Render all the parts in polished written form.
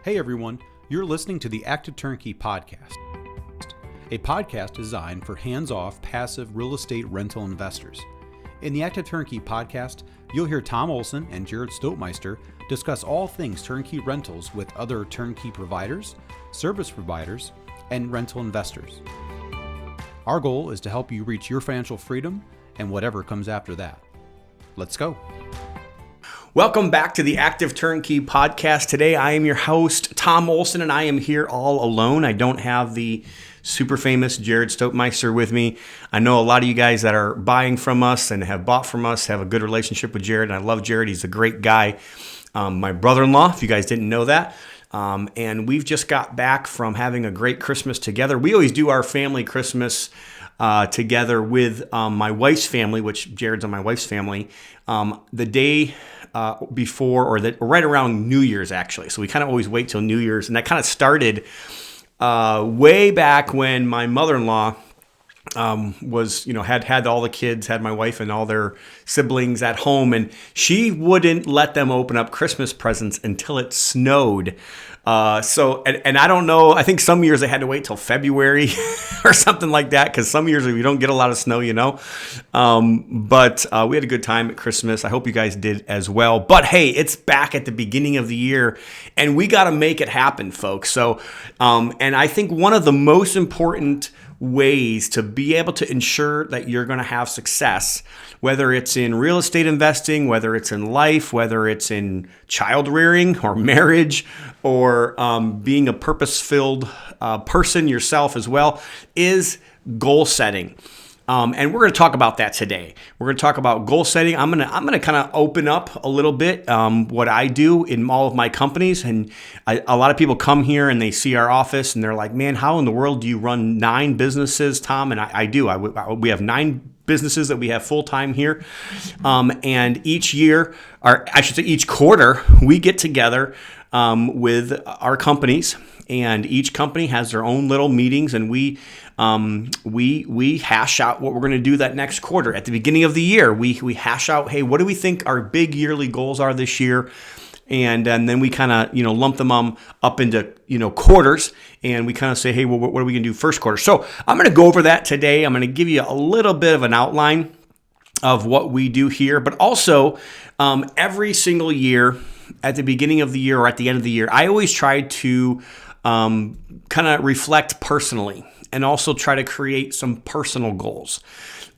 Hey everyone, you're listening to the Active Turnkey Podcast, a podcast designed for hands-off, passive real estate rental investors. In the Active Turnkey Podcast, you'll hear Tom Olson and Jared Stoltmeister discuss all things turnkey rentals with other turnkey providers, service providers, and rental investors. Our goal is to help you reach your financial freedom and whatever comes after that. Let's go. Welcome back to the Active Turnkey Podcast. Today I am your host, Tom Olson, and I am here all alone. I don't have the super famous Jared Stoltmeister with me. I know a lot of you guys that are buying from us and have bought from us have a good relationship with Jared, and I love Jared. He's a great guy. My brother-in-law, if you guys didn't know that. And we've just got back from having a great Christmas together. We always do our family Christmas together with my wife's family, which Jared's on my wife's family, the day before or right around New Year's, actually. So we kind of always wait till New Year's. And that kind of started way back when my mother-in-law was, had all the kids, had my wife and all their siblings at home, and she wouldn't let them open up Christmas presents until it snowed. And I don't know, I think some years they had to wait till February or something like that, because some years we don't get a lot of snow, But we had a good time at Christmas. I hope you guys did as well. But hey, it's back at the beginning of the year, and we got to make it happen, folks. So, and I think one of the most important ways to be able to ensure that you're going to have success, whether it's in real estate investing, whether it's in life, whether it's in child rearing or marriage, or being a purpose-filled person yourself as well, is goal setting. And we're going to talk about that today. We're going to talk about goal setting. I'm going to kind of open up a little bit what I do in all of my companies. And a lot of people come here and they see our office and they're like, man, how in the world do you run 9 businesses, Tom? And I do. We have 9 businesses that we have full-time here. And each year, or I should say each quarter, we get together with our companies. And each company has their own little meetings, and we hash out what we're going to do that next quarter. At the beginning of the year, we hash out, hey, what do we think our big yearly goals are this year? And then we kind of lump them up into quarters, and we kind of say, hey, well, what are we going to do first quarter? So I'm going to go over that today. I'm going to give you a little bit of an outline of what we do here, but also every single year at the beginning of the year or at the end of the year, I always try to kind of reflect personally and also try to create some personal goals.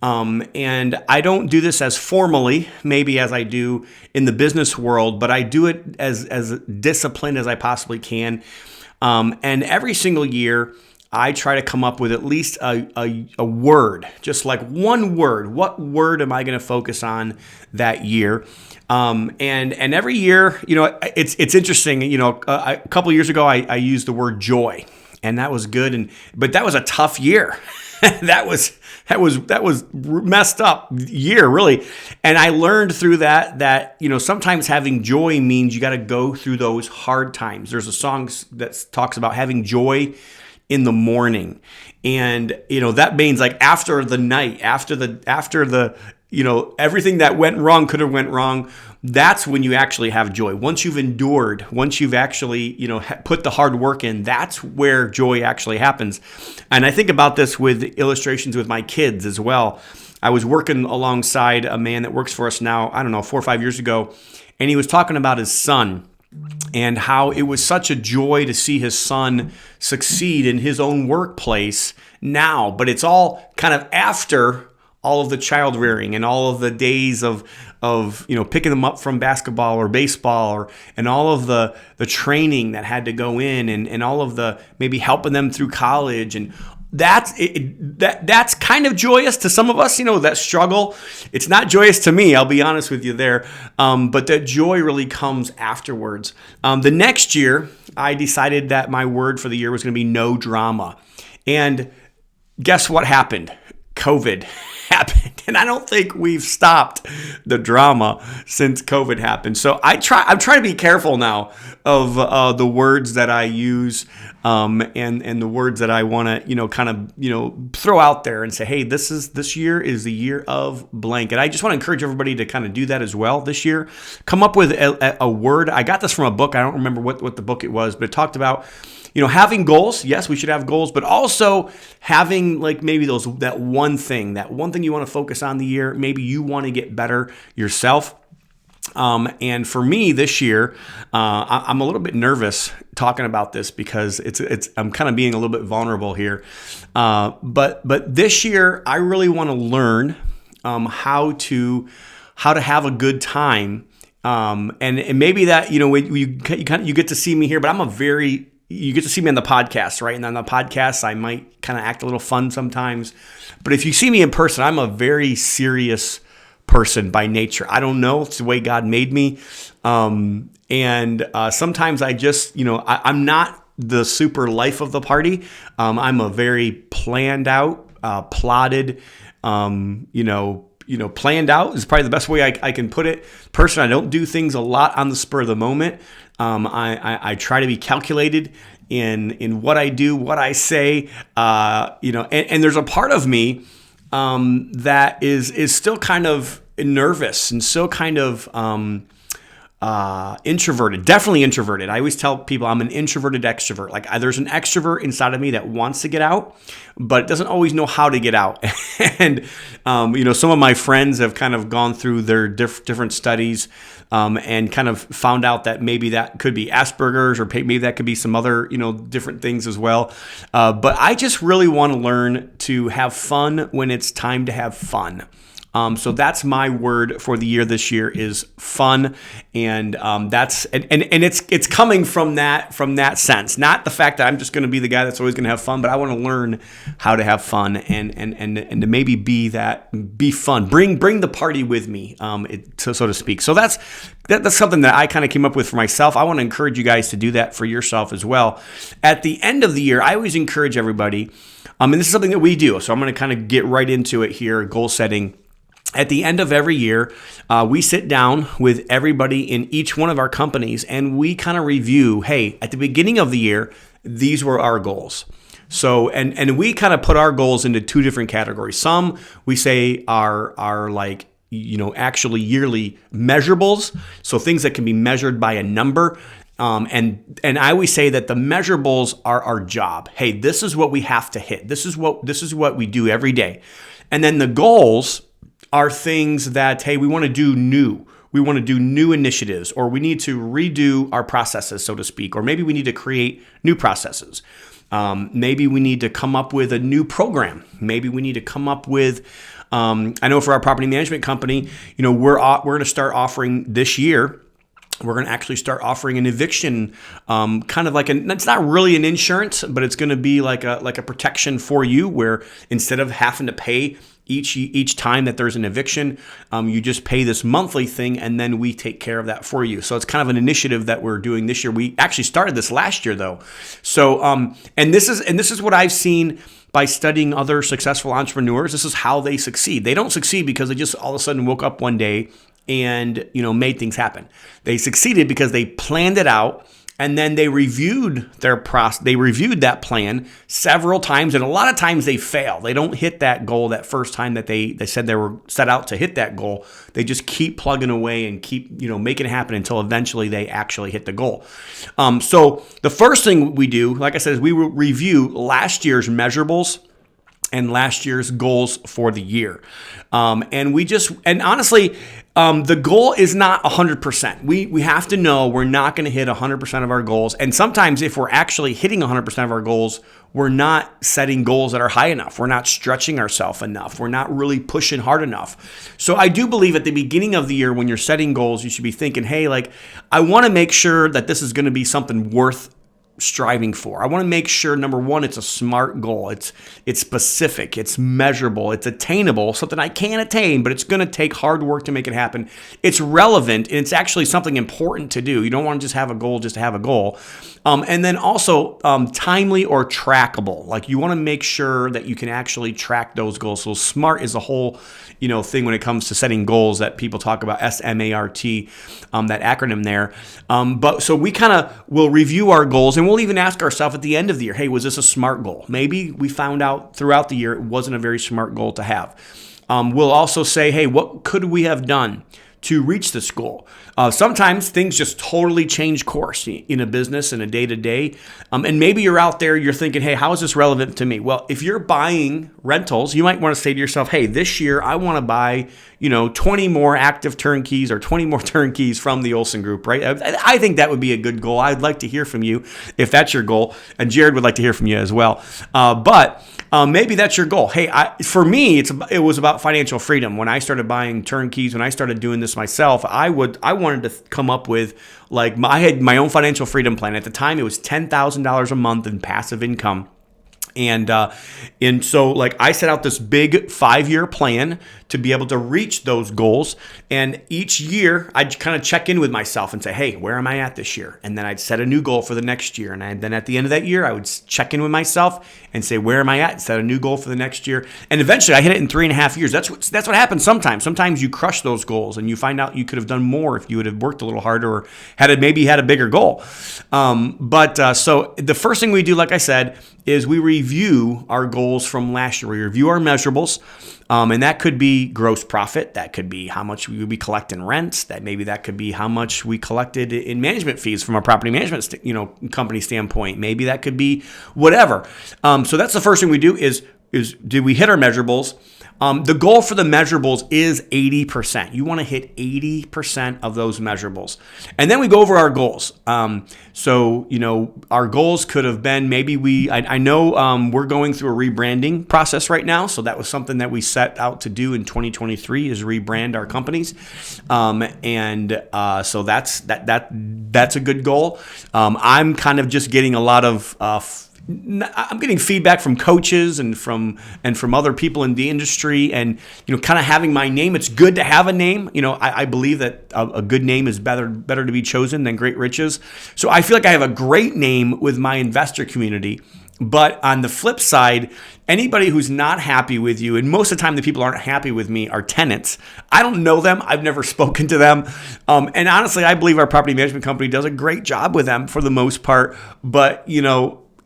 And I don't do this as formally, maybe as I do in the business world, but I do it as disciplined as I possibly can. And every single year, I try to come up with at least a word, just like one word. What word am I going to focus on that year? And every year, it's interesting. A couple of years ago, I used the word joy, and that was good. But that was a tough year. that was messed up year, really. And I learned through that sometimes having joy means you got to go through those hard times. There's a song that talks about having joy in the morning, and that means like after the night, after the everything that went wrong could have went wrong. That's when you actually have joy. Once you've endured, once you've actually, put the hard work in, that's where joy actually happens. And I think about this with illustrations with my kids as well. I was working alongside a man that works for us now, 4 or 5 years ago, and he was talking about his son and how it was such a joy to see his son succeed in his own workplace now. But it's all kind of after all of the child rearing and all of the days of picking them up from basketball or baseball and all of the training that had to go in and all of the maybe helping them through college. And that's kind of joyous to some of us, that struggle. It's not joyous to me, I'll be honest with you there. But that joy really comes afterwards. The next year, I decided that my word for the year was going to be no drama. And guess what happened? COVID. happened, and I don't think we've stopped the drama since COVID happened. So I'm trying to be careful now of the words that I use, and the words that I want to, kind of, throw out there and say, hey, this year is the year of blank. And I just want to encourage everybody to kind of do that as well this year. Come up with a word. I got this from a book. I don't remember what the book it was, but it talked about, having goals. Yes, we should have goals, but also having like maybe that one thing you want to focus on the year. Maybe you want to get better yourself. And for me this year, I'm a little bit nervous talking about this because I'm kind of being a little bit vulnerable here. But this year I really want to learn, how to have a good time. And maybe that, you get to see me here, but you get to see me on the podcast, right? And on the podcast, I might kind of act a little fun sometimes. But if you see me in person, I'm a very serious person by nature. I don't know. It's the way God made me. And sometimes I just, I'm not the super life of the party. I'm a very planned out, plotted, planned out is probably the best way I can put it. Person, I don't do things a lot on the spur of the moment. I try to be calculated in what I do, what I say, and there's a part of me that is still kind of nervous and still kind of introverted, definitely introverted. I always tell people I'm an introverted extrovert. Like there's an extrovert inside of me that wants to get out, but doesn't always know how to get out. And, some of my friends have kind of gone through their different studies and kind of found out that maybe that could be Asperger's or maybe that could be some other, different things as well. But I just really want to learn to have fun when it's time to have fun. So that's my word for the year this year is fun. And it's coming from that sense, not the fact that I'm just going to be the guy that's always going to have fun, but I want to learn how to have fun and to maybe be fun, bring the party with me, so to speak. So that's something that I kind of came up with for myself. I want to encourage you guys to do that for yourself as well. At the end of the year, I always encourage everybody, and this is something that we do. So I'm going to kind of get right into it here, goal setting. At the end of every year, we sit down with everybody in each one of our companies and we kind of review, hey, at the beginning of the year, these were our goals. So, and we kind of put our goals into two different categories. Some we say are like, actually yearly measurables. So things that can be measured by a number. And I always say that the measurables are our job. Hey, this is what we have to hit. This is what we do every day. And then the goals are things that, hey, we want to do new. We want to do new initiatives, or we need to redo our processes, so to speak, or maybe we need to create new processes. Maybe we need to come up with a new program. Maybe we need to come up with, I know for our property management company, we're going to start offering this year. We're going to actually start offering an eviction, kind of like it's not really an insurance, but it's going to be like a protection for you, where instead of having to pay each time that there's an eviction, you just pay this monthly thing, and then we take care of that for you. So it's kind of an initiative that we're doing this year. We actually started this last year, though. So and this is what I've seen by studying other successful entrepreneurs. This is how they succeed. They don't succeed because they just all of a sudden woke up one day and made things happen. They succeeded because they planned it out, and then they reviewed that plan several times, and a lot of times they fail. They don't hit that goal that first time that they said they were set out to hit that goal. They just keep plugging away and keep making it happen until eventually they actually hit the goal. So the first thing we do, like I said, is we will review last year's measurables and last year's goals for the year. And honestly, the goal is not 100%. We have to know we're not going to hit 100% of our goals. And sometimes if we're actually hitting 100% of our goals, we're not setting goals that are high enough. We're not stretching ourselves enough. We're not really pushing hard enough. So I do believe at the beginning of the year, when you're setting goals, you should be thinking, hey, like, I want to make sure that this is going to be something worth striving for. I want to make sure, number one, it's a SMART goal. It's specific, it's measurable, it's attainable, something I can attain, but it's going to take hard work to make it happen. It's relevant, and it's actually something important to do. You don't want to just have a goal just to have a goal. And then also timely or trackable. Like, you want to make sure that you can actually track those goals. So SMART is a whole, thing when it comes to setting goals that people talk about, SMART, that acronym there. But so we kind of will review our goals, and we'll even ask ourselves at the end of the year, hey, was this a SMART goal? Maybe we found out throughout the year it wasn't a very smart goal to have. We'll also say, hey, what could we have done to reach this goal? Sometimes things just totally change course in a business and a day-to-day. And maybe you're out there, you're thinking, hey, how is this relevant to me? Well, if you're buying rentals, you might want to say to yourself, hey, this year I want to buy 20 more active turnkeys or 20 more turnkeys from the Olson Group, right? I think that would be a good goal. I'd like to hear from you if that's your goal. And Jared would like to hear from you as well. But maybe that's your goal. Hey, for me, it was about financial freedom. When I started buying turnkeys, when I started doing this myself, I wanted to come up with, I had my own financial freedom plan. At the time, it was $10,000 a month in passive income. And so I set out this big 5-year plan to be able to reach those goals. And each year I'd kind of check in with myself and say, hey, where am I at this year? And then I'd set a new goal for the next year. And then at the end of that year, I would check in with myself and say, where am I at? Set a new goal for the next year. And eventually I hit it in 3.5 years. That's what happens sometimes. Sometimes you crush those goals and you find out you could have done more if you would have worked a little harder or maybe had a bigger goal. So the first thing we do, like I said, is we review our goals from last year. We review our measurables, and that could be gross profit. That could be how much we would be collecting rents. That could be how much we collected in management fees from a property management company standpoint. Maybe that could be whatever. So that's the first thing we do is did we hit our measurables? The goal for the measurables is 80%. You want to hit 80% of those measurables. And then we go over our goals. So, our goals could have been I know we're going through a rebranding process right now. So that was something that we set out to do in 2023 is rebrand our companies. So that's a good goal. I'm kind of just getting a lot of I'm getting feedback from coaches and from other people in the industry, and kind of having my name. It's good to have a name. I believe that a good name is better to be chosen than great riches. So I feel like I have a great name with my investor community. But on the flip side, anybody who's not happy with you, and most of the time the people aren't happy with me are tenants. I don't know them. I've never spoken to them. And honestly, I believe our property management company does a great job with them for the most part. But,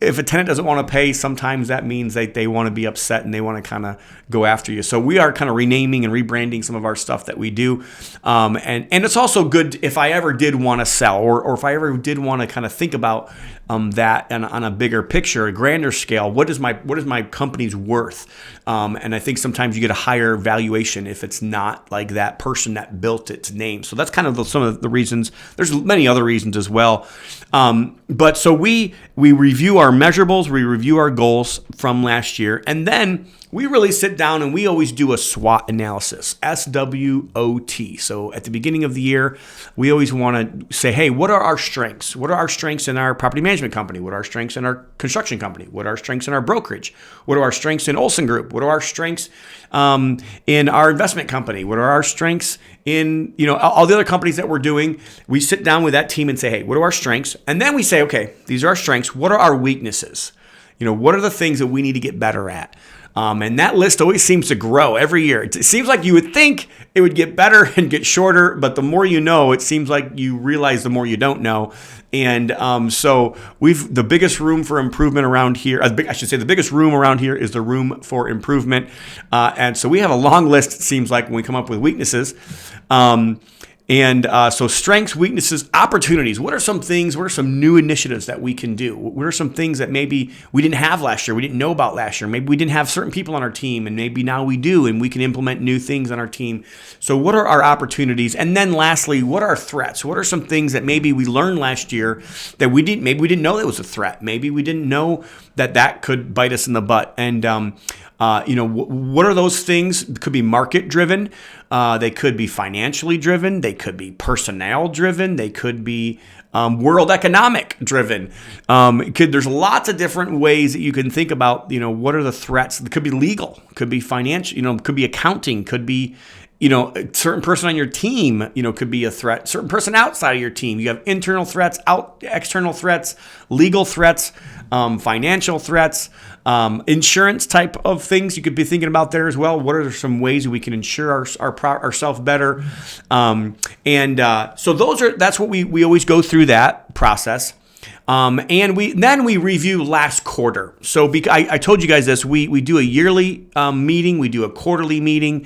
if a tenant doesn't want to pay, sometimes that means that they want to be upset and they want to kind of go after you. So we are kind of renaming and rebranding some of our stuff that we do. And it's also good if I ever did want to sell or if I ever did want to kind of think about that on a bigger picture, a grander scale. What is my company's worth? And I think sometimes you get a higher valuation if it's not like that person that built its name. So that's kind of some of the reasons. There's many other reasons as well. But so we review our measurables, we review our goals from last year, and then we really sit down and we always do a SWOT analysis, SWOT. So at the beginning of the year, we always want to say, hey, what are our strengths? What are our strengths in our property management company? What are our strengths in our construction company? What are our strengths in our brokerage? What are our strengths in Olson Group? What are our strengths in our investment company? What are our strengths in all the other companies that we're doing? We sit down with that team and say, hey, what are our strengths? And then we say, okay, these are our strengths. What are our weaknesses? What are the things that we need to get better at? And that list always seems to grow every year. It seems like you would think it would get better and get shorter, but the more you know, it seems like you realize the more you don't know. And so the biggest room for improvement around here, the biggest room around here is the room for improvement. And so we have a long list, it seems like, when we come up with weaknesses. So strengths, weaknesses, opportunities. What are some things, what are some new initiatives that we can do? What are some things that maybe we didn't have last year, we didn't know about last year? Maybe we didn't have certain people on our team, and maybe now we do, and we can implement new things on our team. So what are our opportunities? And then lastly, what are threats? What are some things that maybe we learned last year that we didn't know that was a threat? Maybe we didn't know that could bite us in the butt. And What are those things? It could be market driven. They could be financially driven. They could be personnel driven. They could be world economic driven. There's lots of different ways that you can think about, what are the threats? It could be legal, could be financial, could be accounting, could be, a certain person on your team, could be a threat, certain person outside of your team. You have internal threats, external threats, legal threats, financial threats, insurance type of things you could be thinking about there as well. What are some ways we can insure ourselves better? So that's what we always go through that process. And we review last quarter. So I told you guys this, we do a yearly meeting, we do a quarterly meeting.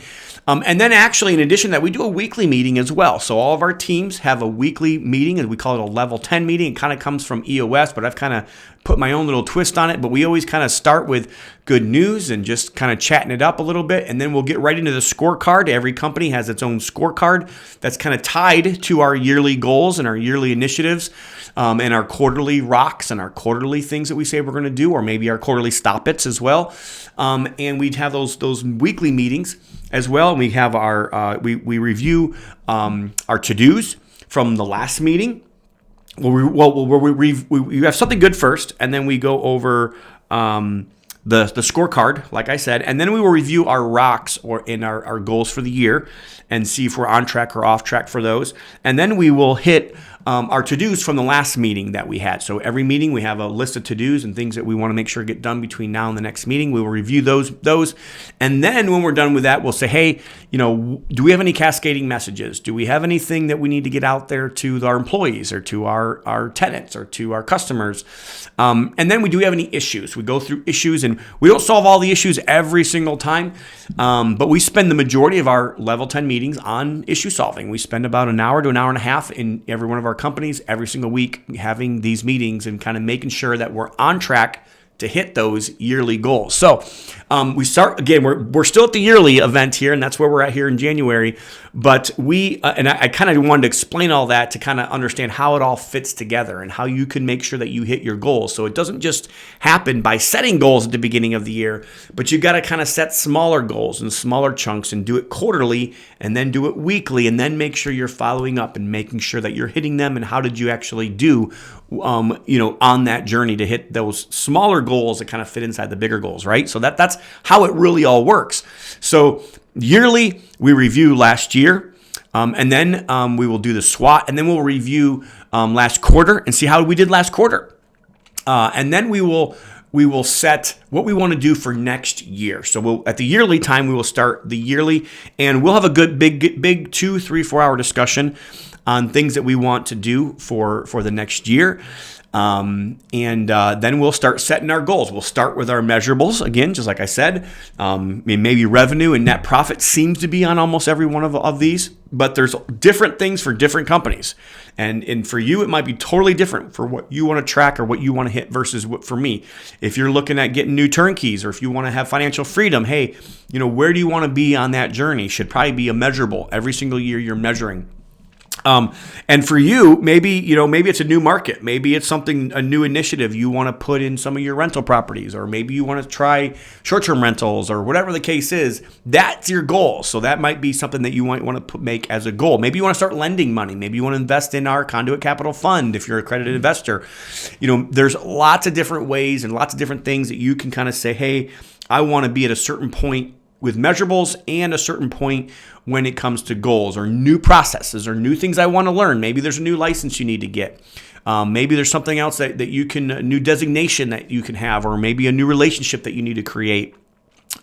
And then actually, in addition to that, we do a weekly meeting as well. So all of our teams have a weekly meeting, and we call it a level 10 meeting. It kind of comes from EOS, but I've kind of put my own little twist on it. But we always kind of start with good news and just kind of chatting it up a little bit. And then we'll get right into the scorecard. Every company has its own scorecard that's kind of tied to our yearly goals and our yearly initiatives, and our quarterly rocks and our quarterly things that we say we're going to do, or maybe our quarterly stop-its as well. And we'd have those weekly meetings as well. And we have we review our to-dos from the last meeting. We have something good first, and then we go over the scorecard, like I said, and then we will review our rocks in our goals for the year and see if we're on track or off track for those. And then we will hit our to-dos from the last meeting that we had. So every meeting we have a list of to-dos and things that we want to make sure get done between now and the next meeting. We will review those. And then when we're done with that, we'll say, hey, do we have any cascading messages? Do we have anything that we need to get out there to our employees or to our tenants or to our customers? And then do we have any issues? We go through issues, and we don't solve all the issues every single time, but we spend the majority of our level 10 meetings on issue solving. We spend about an hour to an hour and a half in every one of our companies every single week having these meetings and kind of making sure that we're on track to hit those yearly goals. So we start again. We're still at the yearly event here, and that's where we're at here in January. But I kind of wanted to explain all that to kind of understand how it all fits together and how you can make sure that you hit your goals. So it doesn't just happen by setting goals at the beginning of the year, but you got to kind of set smaller goals and smaller chunks and do it quarterly, and then do it weekly, and then make sure you're following up and making sure that you're hitting them. And how did you actually do? On that journey to hit those smaller goals that kind of fit inside the bigger goals, right? So that's how it really all works. So yearly, we review last year, and then we will do the SWOT, and then we'll review last quarter and see how we did last quarter. And then we will set what we want to do for next year. So at the yearly time, we will start the yearly, and we'll have a good big 2, 3, 4 hour discussion on things that we want to do for the next year. And then we'll start setting our goals. We'll start with our measurables, again, just like I said. Maybe revenue and net profit seems to be on almost every one of these, but there's different things for different companies. And for you, it might be totally different for what you want to track or what you want to hit versus what for me. If you're looking at getting new turnkeys, or if you want to have financial freedom, hey, where do you want to be on that journey? Should probably be a measurable. Every single year you're measuring. And for you, maybe it's a new market. Maybe it's a new initiative you want to put in some of your rental properties, or maybe you want to try short-term rentals, or whatever the case is. That's your goal. So that might be something that you might want to make as a goal. Maybe you want to start lending money. Maybe you want to invest in our Conduit Capital Fund if you're an accredited investor. There's lots of different ways and lots of different things that you can kind of say, hey, I want to be at a certain point with measurables and a certain point when it comes to goals or new processes or new things I want to learn. Maybe there's a new license you need to get. Maybe there's something else that you can, a new designation that you can have, or maybe a new relationship that you need to create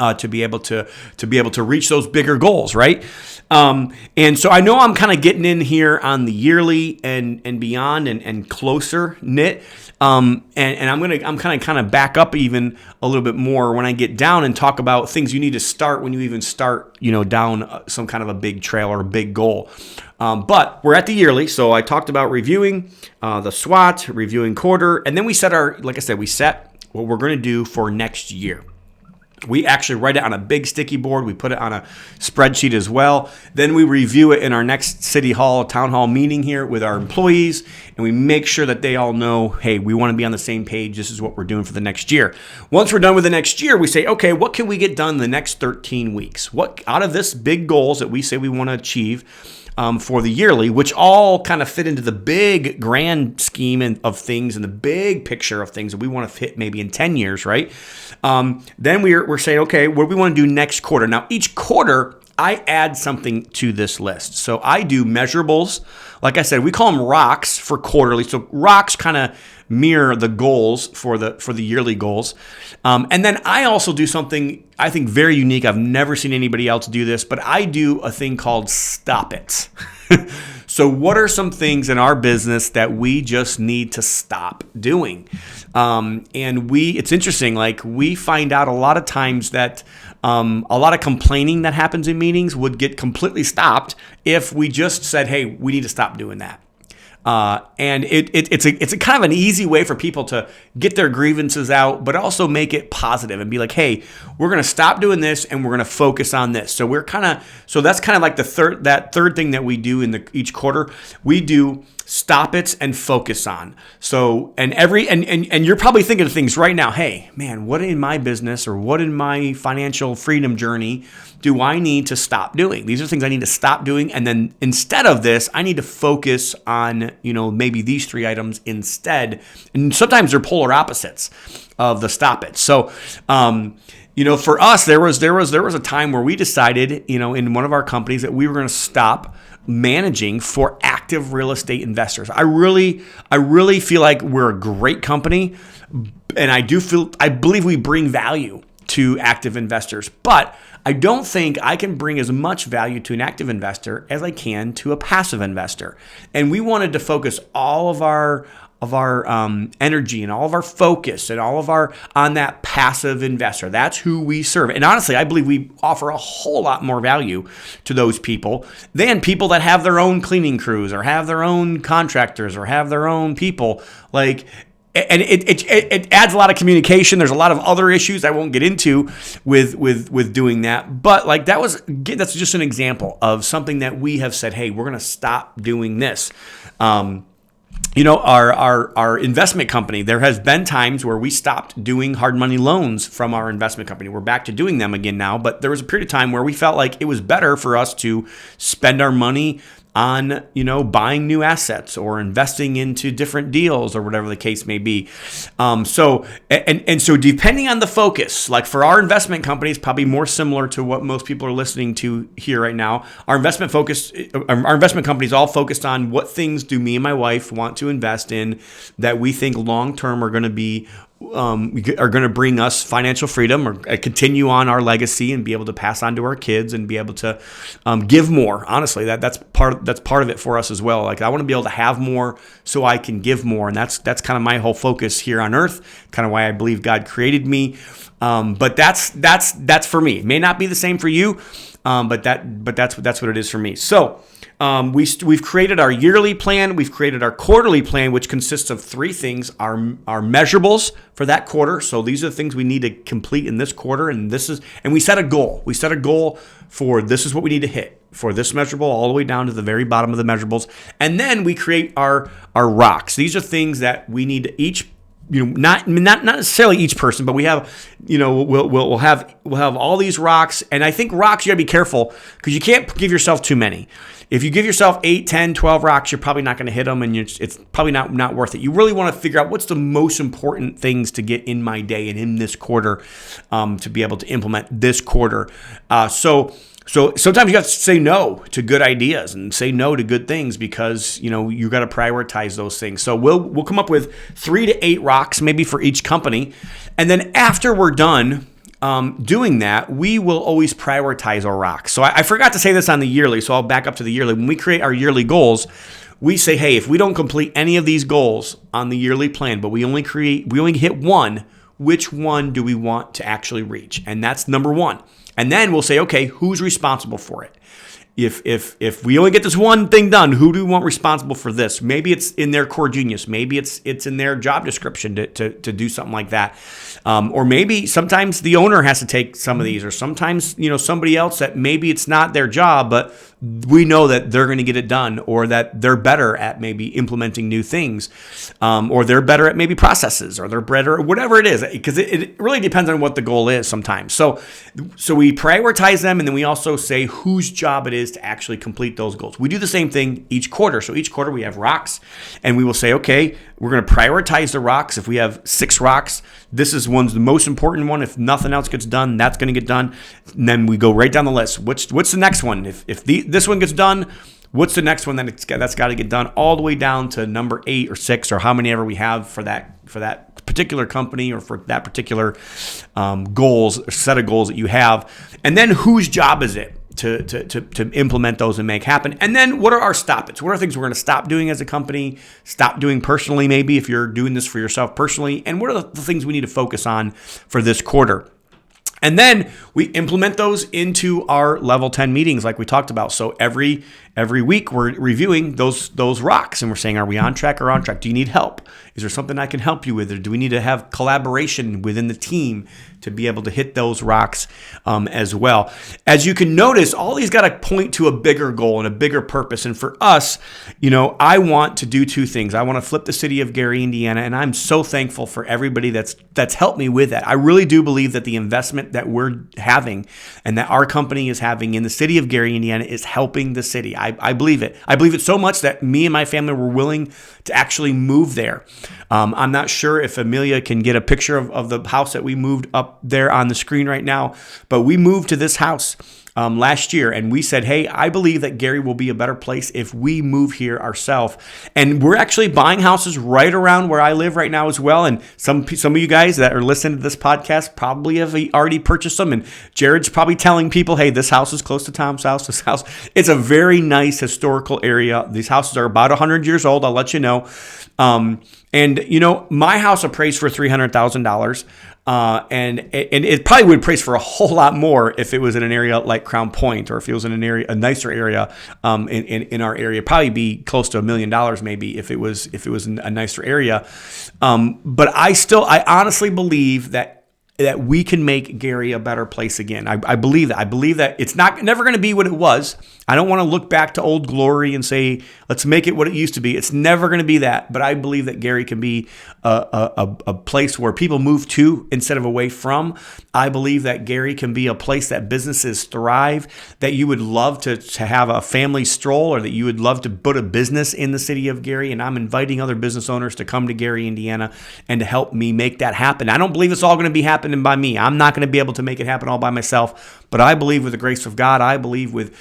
to be able to reach those bigger goals, right? And so I know I'm kind of getting in here on the yearly and beyond and closer knit. And I'm kind of back up even a little bit more when I get down and talk about things you need to start when you even start, down some kind of a big trail or a big goal. But we're at the yearly, so I talked about reviewing the SWOT, reviewing quarter, and then we set we set what we're going to do for next year. We actually write it on a big sticky board. We put it on a spreadsheet as well. Then we review it in our next city hall, town hall meeting here with our employees, and we make sure that they all know, hey, we want to be on the same page. This is what we're doing for the next year. Once we're done with the next year, we say, okay, what can we get done the next 13 weeks? What out of this big goals that we say we want to achieve for the yearly, which all kind of fit into the big grand scheme of things and the big picture of things that we want to hit maybe in 10 years, right? Then we're saying, okay, what do we want to do next quarter? Now, each quarter, I add something to this list. So I do measurables. Like I said, we call them rocks for quarterly. So rocks kind of mirror the goals for the yearly goals. And then I also do something I think very unique. I've never seen anybody else do this, but I do a thing called stop it. So what are some things in our business that we just need to stop doing? And it's interesting, like we find out a lot of times that a lot of complaining that happens in meetings would get completely stopped if we just said, hey, we need to stop doing that. And it's a kind of an easy way for people to get their grievances out, but also make it positive and be like, hey, we're going to stop doing this and we're going to focus on this. So that's kind of like that third thing that we do in each quarter. We do stop it and focus on. So, and you're probably thinking of things right now. Hey, man, what in my business or what in my financial freedom journey do I need to stop doing? These are things I need to stop doing. And then instead of this, I need to focus on, maybe these 3 items instead. And sometimes they're polar opposites of the stop it. So, for us, there was a time where we decided, in one of our companies that we were going to stop managing for active real estate investors. I really feel like we're a great company, and I believe we bring value to active investors, but I don't think I can bring as much value to an active investor as I can to a passive investor. And we wanted to focus all of our energy and all of our focus and on that passive investor. That's who we serve. And honestly, I believe we offer a whole lot more value to those people than people that have their own cleaning crews or have their own contractors or have their own people. And it adds a lot of communication. There's a lot of other issues I won't get into with doing that. But that's just an example of something that we have said, hey, we're going to stop doing this. Our investment company, there has been times where we stopped doing hard money loans from our investment company. We're back to doing them again now, but there was a period of time where we felt like it was better for us to spend our money on, buying new assets or investing into different deals or whatever the case may be. So depending on the focus, like for our investment companies, probably more similar to what most people are listening to here right now. Our investment companies all focused on what things do me and my wife want to invest in that we think long-term are going to bring us financial freedom or continue on our legacy and be able to pass on to our kids and be able to give more. Honestly, that's part of it for us as well. Like I want to be able to have more so I can give more, and that's kind of my whole focus here on earth. Kind of why I believe God created me. But that's for me. It may not be the same for you, but that's what it is for me. So. We've created our yearly plan. We've created our quarterly plan, which consists of 3 things: our measurables for that quarter. So these are the things we need to complete in this quarter, and we set a goal. We set a goal for this is what we need to hit for this measurable, all the way down to the very bottom of the measurables, and then we create our rocks. These are things that we need to each. Not necessarily each person, but we have, we'll have all these rocks. And I think rocks, you gotta be careful because you can't give yourself too many. If you give yourself 8, 10, 12 rocks, you're probably not going to hit them, and it's probably not worth it. You really want to figure out what's the most important things to get in my day and in this quarter to be able to implement this quarter. So sometimes you have to say no to good ideas and say no to good things because, you got to prioritize those things. So we'll come up with 3 to 8 rocks maybe for each company. And then after we're done doing that, we will always prioritize our rocks. So I forgot to say this on the yearly, so I'll back up to the yearly. When we create our yearly goals, we say, hey, if we don't complete any of these goals on the yearly plan, but we only hit one, which one do we want to actually reach? And that's number 1. And then we'll say, okay, who's responsible for it? if we only get this one thing done, who do we want responsible for this? Maybe it's in their core genius. Maybe it's in their job description to do something like that. Or maybe sometimes the owner has to take some of these, or sometimes, somebody else that maybe it's not their job, but we know that they're going to get it done, or that they're better at maybe implementing new things, or they're better at maybe processes, or they're better, whatever it is, because it really depends on what the goal is sometimes. So we prioritize them, and then we also say whose job it is to actually complete those goals. We do the same thing each quarter. So each quarter we have rocks, and we will say, okay, we're going to prioritize the rocks. If we have 6 rocks, this is the most important one. If nothing else gets done, that's going to get done. And then we go right down the list. What's the next one? If this one gets done, what's the next one that's got to get done, all the way down to number 8 or 6, or how many ever we have for that particular company, or for that particular goals or set of goals that you have. And then whose job is it to implement those and make happen? And then what are our stop-its? What are things we're going to stop doing as a company, stop doing personally, maybe if you're doing this for yourself personally? And what are the things we need to focus on for this quarter? And then we implement those into our level 10 meetings like we talked about. So every week we're reviewing those rocks, and we're saying, are we on track or on track? Do you need help? Is there something I can help you with? Or do we need to have collaboration within the team to be able to hit those rocks as well? As you can notice, all these got to point to a bigger goal and a bigger purpose. And for us, I want to do 2 things. I want to flip the city of Gary, Indiana, and I'm so thankful for everybody that's helped me with that. I really do believe that the investment that we're having and that our company is having in the city of Gary, Indiana, is helping the city. I believe it. I believe it so much that me and my family were willing to actually move there. I'm not sure if Amelia can get a picture of the house that we moved up there on the screen right now, but we moved to this house last year, and we said, hey, I believe that Gary will be a better place if we move here ourselves. And we're actually buying houses right around where I live right now as well. And some of you guys that are listening to this podcast probably have already purchased them. And Jared's probably telling people, hey, this house is close to Tom's house. This house, it's a very nice historical area. These houses are about 100 years old. I'll let you know. And my house appraised for $300,000. And it probably would appraise for a whole lot more if it was in an area like Crown Point, or if it was in a nicer area in our area. Probably be close to $1 million maybe if it was in a nicer area. But I honestly believe that we can make Gary a better place again. I believe that. I believe that it's never going to be what it was. I don't want to look back to old glory and say, let's make it what it used to be. It's never going to be that. But I believe that Gary can be a place where people move to instead of away from. I believe that Gary can be a place that businesses thrive, that you would love to have a family stroll, or that you would love to put a business in the city of Gary. And I'm inviting other business owners to come to Gary, Indiana, and to help me make that happen. I don't believe it's all going to be happening by me. I'm not going to be able to make it happen all by myself. But I believe with the grace of God, I believe with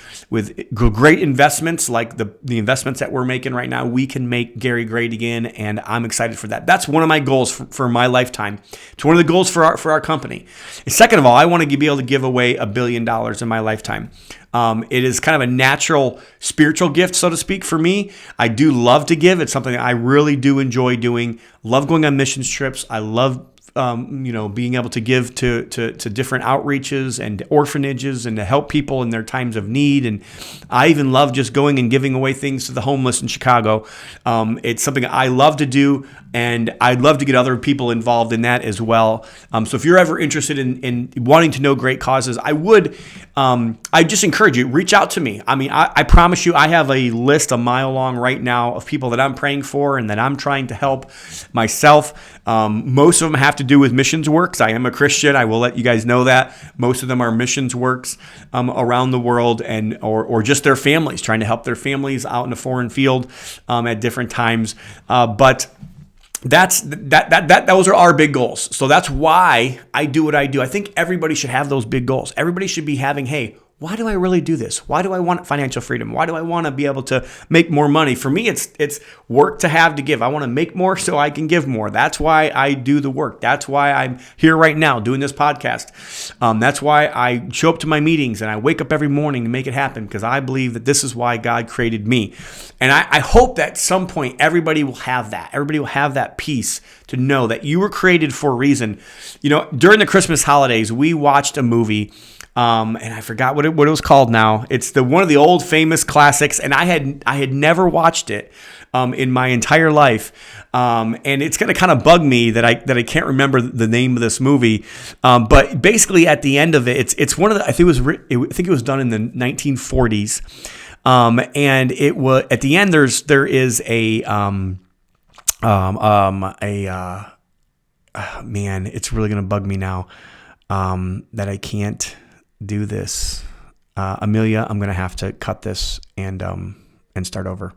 great investments like the investments that we're making right now, we can make Gary great again, and I'm excited for that. That's one of my goals for my lifetime. It's one of the goals for our company. And second of all, I want to be able to give away $1 billion in my lifetime. It is kind of a natural spiritual gift, so to speak, for me. I do love to give. It's something that I really do enjoy doing. Love going on missions trips. I love being able to give to different outreaches and orphanages and to help people in their times of need. And I even love just going and giving away things to the homeless in Chicago. It's something I love to do, and I'd love to get other people involved in that as well. So if you're ever interested in wanting to know great causes, I just encourage you, reach out to me. I mean, I promise you, I have a list a mile long right now of people that I'm praying for and that I'm trying to help myself. Most of them have to do with missions works. I am a Christian. I will let you guys know that. Most of them are missions works around the world, and or just their families, trying to help their families out in a foreign field at different times. But those are our big goals. So that's why I do what I do. I think everybody should have those big goals. Everybody should be having, hey, why do I really do this? Why do I want financial freedom? Why do I want to be able to make more money? For me, it's work to have to give. I want to make more so I can give more. That's why I do the work. That's why I'm here right now doing this podcast. That's why I show up to my meetings and I wake up every morning to make it happen, because I believe that this is why God created me. And I hope that at some point everybody will have that. Everybody will have that peace to know that you were created for a reason. During the Christmas holidays, we watched a movie and I forgot what it was called now. It's one of the old famous classics, and I had never watched it in my entire life, and it's going to kind of bug me that I can't remember the name of this movie. But basically, at the end of it, it's one of the I think it was done in the 1940s, and it was at the end there is man, it's really going to bug me now that I can't do this. Amelia, I'm going to have to cut this and start over.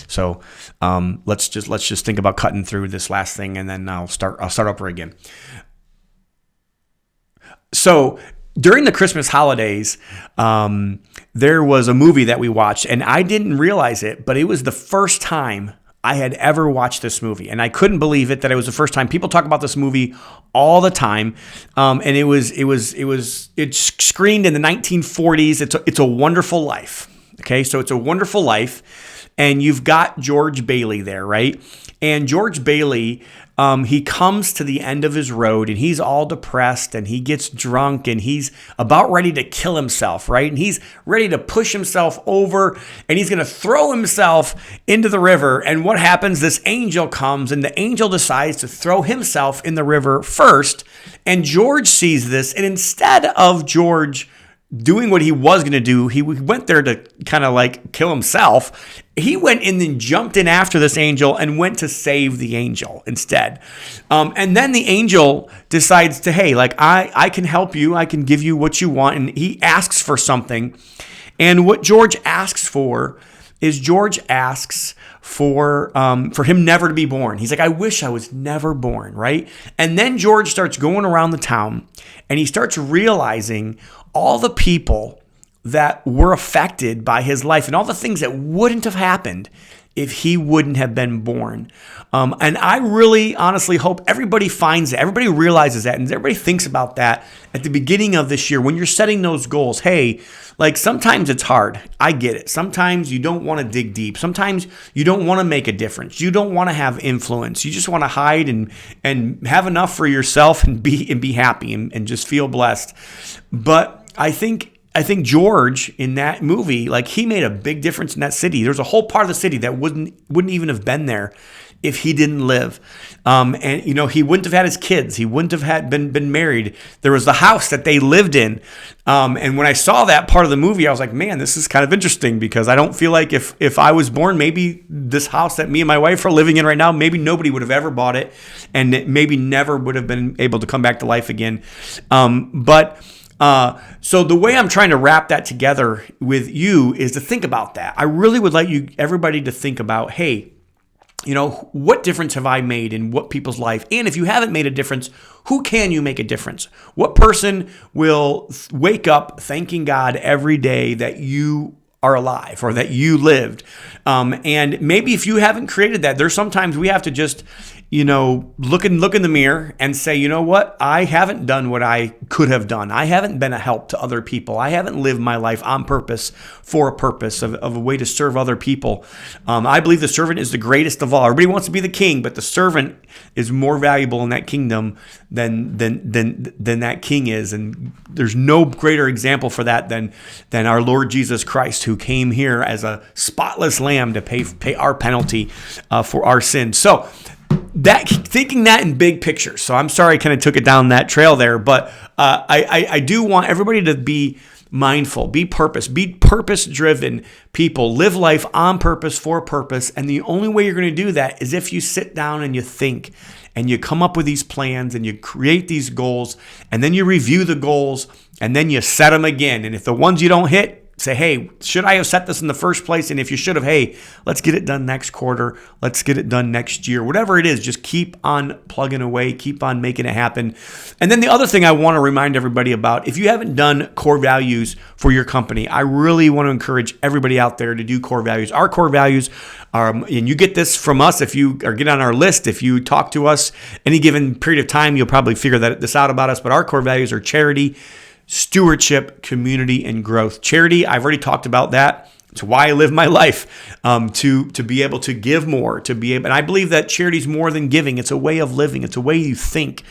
So let's just think about cutting through this last thing, and then I'll start over again. So during the Christmas holidays, there was a movie that we watched, and I didn't realize it, but it was the first time I had ever watched this movie, and I couldn't believe it that it was the first time. People talk about this movie all the time, and it's screened in the 1940s. It's a Wonderful Life. Okay, so It's a Wonderful Life, and you've got George Bailey there, right? And George Bailey, he comes to the end of his road, and he's all depressed, and he gets drunk, and he's about ready to kill himself, right? And he's ready to push himself over, and he's going to throw himself into the river. And what happens? This angel comes, and the angel decides to throw himself in the river first. And George sees this, and instead of George doing what he was going to do, he went there to kind of like kill himself. He went in and jumped in after this angel and went to save the angel instead. And then the angel decides to, hey, like I can help you. I can give you what you want. And he asks for something. And what George asks for is for him never to be born. He's like, I wish I was never born, right? And then George starts going around the town, and he starts realizing all the people that were affected by his life and all the things that wouldn't have happened if he wouldn't have been born. And I really honestly hope everybody finds it. Everybody realizes that, and everybody thinks about that at the beginning of this year when you're setting those goals. Hey, like sometimes it's hard. I get it. Sometimes you don't want to dig deep. Sometimes you don't want to make a difference. You don't want to have influence. You just want to hide and have enough for yourself and be happy and just feel blessed. But I think George in that movie, like he made a big difference in that city. There's a whole part of the city that wouldn't even have been there if he didn't live. And he wouldn't have had his kids. He wouldn't have been married. There was the house that they lived in. And when I saw that part of the movie, I was like, man, this is kind of interesting, because I don't feel like if I was born, maybe this house that me and my wife are living in right now, maybe nobody would have ever bought it, and it maybe never would have been able to come back to life again. So the way I'm trying to wrap that together with you is to think about that. I really would like everybody to think about, hey, what difference have I made in what people's life? And if you haven't made a difference, who can you make a difference? What person will wake up thanking God every day that you are alive or that you lived? And maybe if you haven't created that, there's sometimes we have to just, look in the mirror and say, you know what? I haven't done what I could have done. I haven't been a help to other people. I haven't lived my life on purpose for a purpose of a way to serve other people. I believe the servant is the greatest of all. Everybody wants to be the king, but the servant is more valuable in that kingdom than that king is. And there's no greater example for that than our Lord Jesus Christ, who came here as a spotless lamb to pay our penalty for our sins. So thinking that in big picture. So I'm sorry I kind of took it down that trail there, but I do want everybody to be mindful, be purpose-driven people, live life on purpose, for purpose. And the only way you're going to do that is if you sit down and you think and you come up with these plans and you create these goals, and then you review the goals, and then you set them again. And if the ones you don't hit, say, hey, should I have set this in the first place? And if you should have, hey, let's get it done next quarter. Let's get it done next year. Whatever it is, just keep on plugging away. Keep on making it happen. And then the other thing I want to remind everybody about, if you haven't done core values for your company, I really want to encourage everybody out there to do core values. Our core values are, and you get this from us if you get on our list. If you talk to us any given period of time, you'll probably figure this out about us. But our core values are charity, stewardship, community, and growth. Charity, I've already talked about that. It's why I live my life, to be able to give more, and I believe that charity is more than giving. It's a way of living. It's a way you think.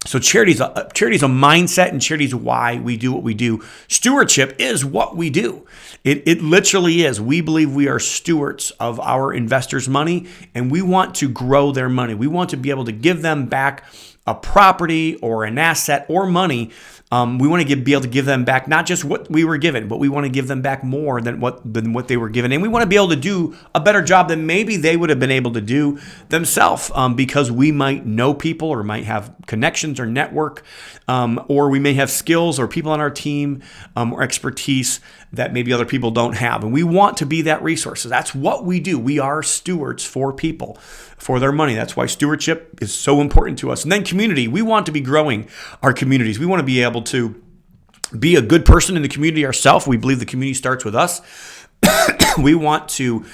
So charity's a mindset, and charity's why we do what we do. Stewardship is what we do. It literally is. We believe we are stewards of our investors' money, and we want to grow their money. We want to be able to give them back a property or an asset or money. We want to be able to give them back not just what we were given, but we want to give them back more than what they were given. And we want to be able to do a better job than maybe they would have been able to do themselves, because we might know people or might have connections or network, or we may have skills or people on our team or expertise that maybe other people don't have. And we want to be that resource. So that's what we do. We are stewards for people, for their money. That's why stewardship is so important to us. And then community. We want to be growing our communities. We want to be able to be a good person in the community ourselves. We believe the community starts with us. We want to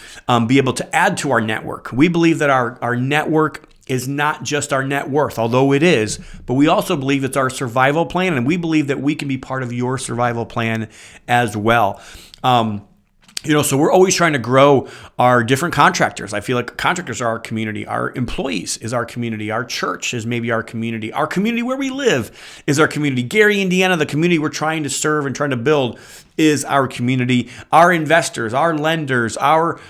be able to add to our network. We believe that our network is not just our net worth, although it is, but we also believe it's our survival plan, and we believe that we can be part of your survival plan as well. So we're always trying to grow our different contractors. I feel like contractors are our community. Our employees is our community. Our church is maybe our community. Our community where we live is our community. Gary, Indiana, the community we're trying to serve and trying to build is our community. Our investors, our lenders, our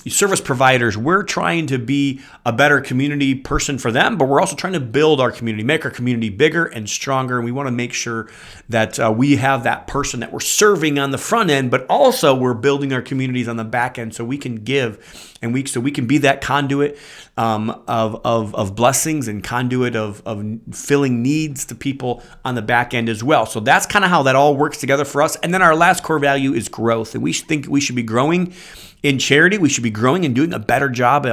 service providers, we're trying to be a better community person for them, but we're also trying to build our community, make our community bigger and stronger. And we want to make sure that we have that person that we're serving on the front end, but also we're building our communities on the back end so we can give and so we can be that conduit of blessings and conduit of filling needs to people on the back end as well. So that's kind of how that all works together for us. And then our last core value is growth. And we think we should be growing in charity. We should be growing and doing a better job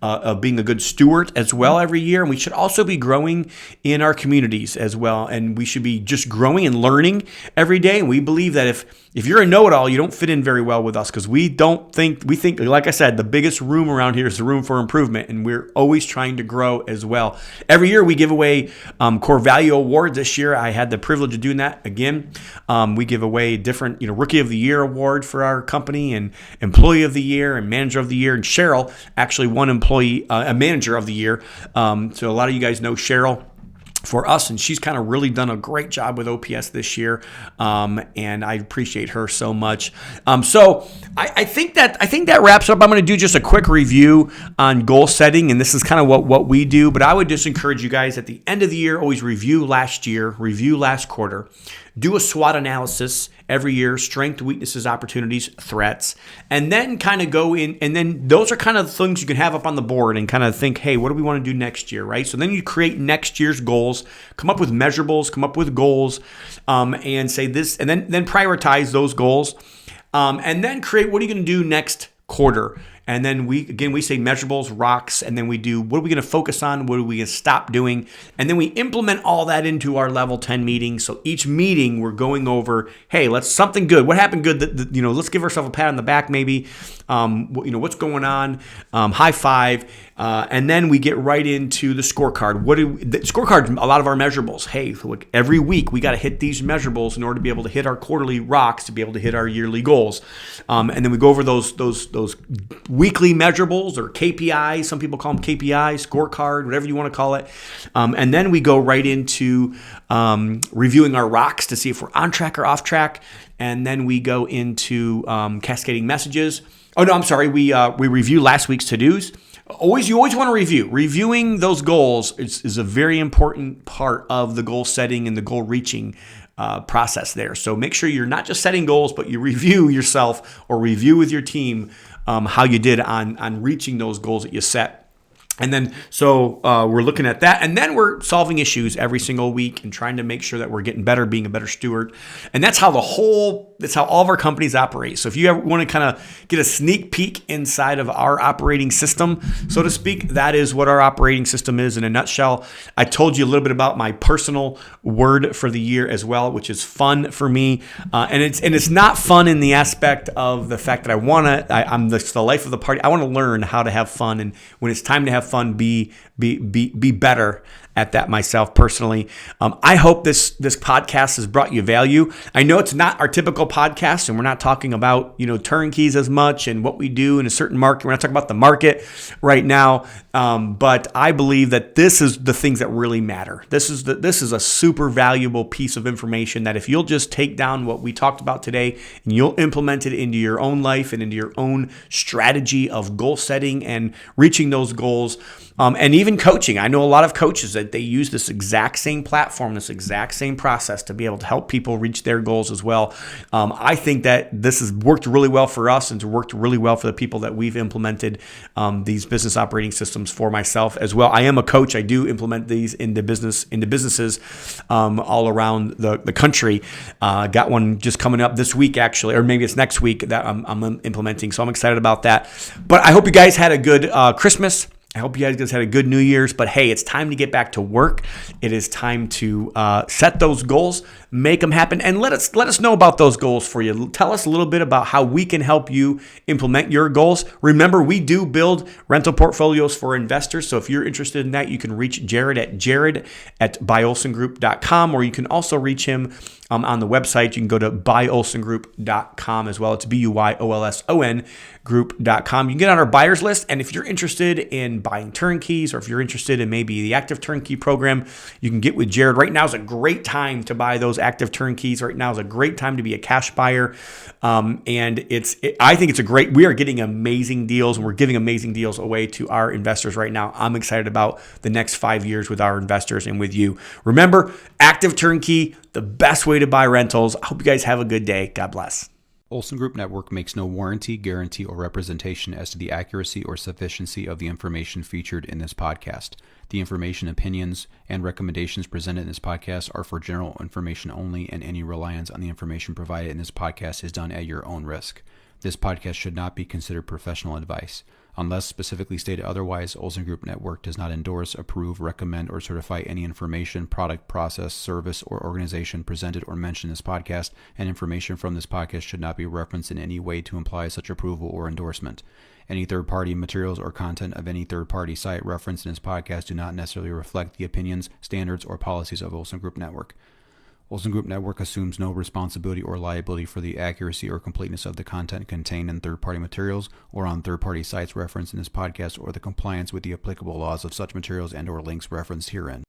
of being a good steward as well every year. And we should also be growing in our communities as well. And we should be just growing and learning every day. And we believe that if you're a know-it-all, you don't fit in very well with us, because we think, like I said, the biggest room around here is the room for improvement. And we're always trying to grow as well. Every year we give away core value awards. This year I had the privilege of doing that again. We give away different, Rookie of the Year award for our company, and Employee of the Year, and Manager of the Year. And Cheryl actually won a Manager of the Year. So a lot of you guys know Cheryl for us, and she's kind of really done a great job with OPS this year, and I appreciate her so much. So I think that wraps up. I'm going to do just a quick review on goal setting, and this is kind of what we do. But I would just encourage you guys at the end of the year, always review last year, review last quarter, do a SWOT analysis every year: strengths, weaknesses, opportunities, threats, and then kind of go in. And then those are kind of things you can have up on the board and kind of think, hey, what do we want to do next year, right? So then you create next year's goals, come up with measurables, come up with goals, and say this, and then prioritize those goals, and then create what are you going to do next quarter. And then we say measurables, rocks, and then we do what are we going to focus on, what are we going to stop doing, and then we implement all that into our level 10 meetings. So each meeting we're going over, hey, something good. What happened good? Let's give ourselves a pat on the back maybe. What's going on? High five. And then we get right into the scorecard. The scorecard? A lot of our measurables. Hey, look, every week we got to hit these measurables in order to be able to hit our quarterly rocks, to be able to hit our yearly goals. And then we go over those weekly measurables, or KPIs. Some people call them KPIs, scorecard, whatever you want to call it. And then we go right into reviewing our rocks to see if we're on track or off track. And then we go into cascading messages. Oh no, I'm sorry. We review last week's to-dos. You always want to review. Reviewing those goals is a very important part of the goal setting and the goal reaching process there. So make sure you're not just setting goals, but you review yourself or review with your team how you did on reaching those goals that you set. And then, so we're looking at that, and then we're solving issues every single week and trying to make sure that we're getting better, being a better steward. And that's how all of our companies operate. So if you ever want to kind of get a sneak peek inside of our operating system, so to speak, that is what our operating system is in a nutshell. I told you a little bit about my personal word for the year as well, which is fun for me. And it's not fun in the aspect of the fact that I'm the life of the party. I want to learn how to have fun, and when it's time to have fun, be better at that myself personally. I hope this podcast has brought you value. I know it's not our typical podcast, and we're not talking about, turnkeys as much and what we do in a certain market. We're not talking about the market right now. But I believe that this is the things that really matter. This is a super valuable piece of information that if you'll just take down what we talked about today and you'll implement it into your own life and into your own strategy of goal setting and reaching those goals, and even coaching. I know a lot of coaches that they use this exact same platform, this exact same process to be able to help people reach their goals as well. I think that this has worked really well for us and it's worked really well for the people that we've implemented these business operating systems for myself as well. I am a coach. I do implement these into businesses all around the country. Got one just coming up this week, actually, or maybe it's next week that I'm implementing. So I'm excited about that. But I hope you guys had a good Christmas. I hope you guys had a good New Year's, but hey, it's time to get back to work. It is time to set those goals, make them happen, and let us know about those goals for you. Tell us a little bit about how we can help you implement your goals. Remember, we do build rental portfolios for investors, so if you're interested in that, you can reach Jared at buyolsongroup.com, or you can also reach him on the website. You can go to buyolsongroup.com as well. It's BUYOLSON group.com. You can get on our buyers list, and if you're interested in buying turnkeys, or if you're interested in maybe the active turnkey program, you can get with Jared. Right now is a great time to buy those active turnkeys. Right now is a great time to be a cash buyer, and I think it's we are getting amazing deals, and we're giving amazing deals away to our investors right now. I'm excited about the next 5 years with our investors and with you. Remember, active turnkey, the best way to buy rentals. I hope you guys have a good day. God bless. Olson Group Network makes no warranty, guarantee, or representation as to the accuracy or sufficiency of the information featured in this podcast. The information, opinions, and recommendations presented in this podcast are for general information only, and any reliance on the information provided in this podcast is done at your own risk. This podcast should not be considered professional advice. Unless specifically stated otherwise, Olson Group Network does not endorse, approve, recommend, or certify any information, product, process, service, or organization presented or mentioned in this podcast, and information from this podcast should not be referenced in any way to imply such approval or endorsement. Any third-party materials or content of any third-party site referenced in this podcast do not necessarily reflect the opinions, standards, or policies of Olson Group Network. Olson Group Network assumes no responsibility or liability for the accuracy or completeness of the content contained in third-party materials or on third-party sites referenced in this podcast, or the compliance with the applicable laws of such materials and/or links referenced herein.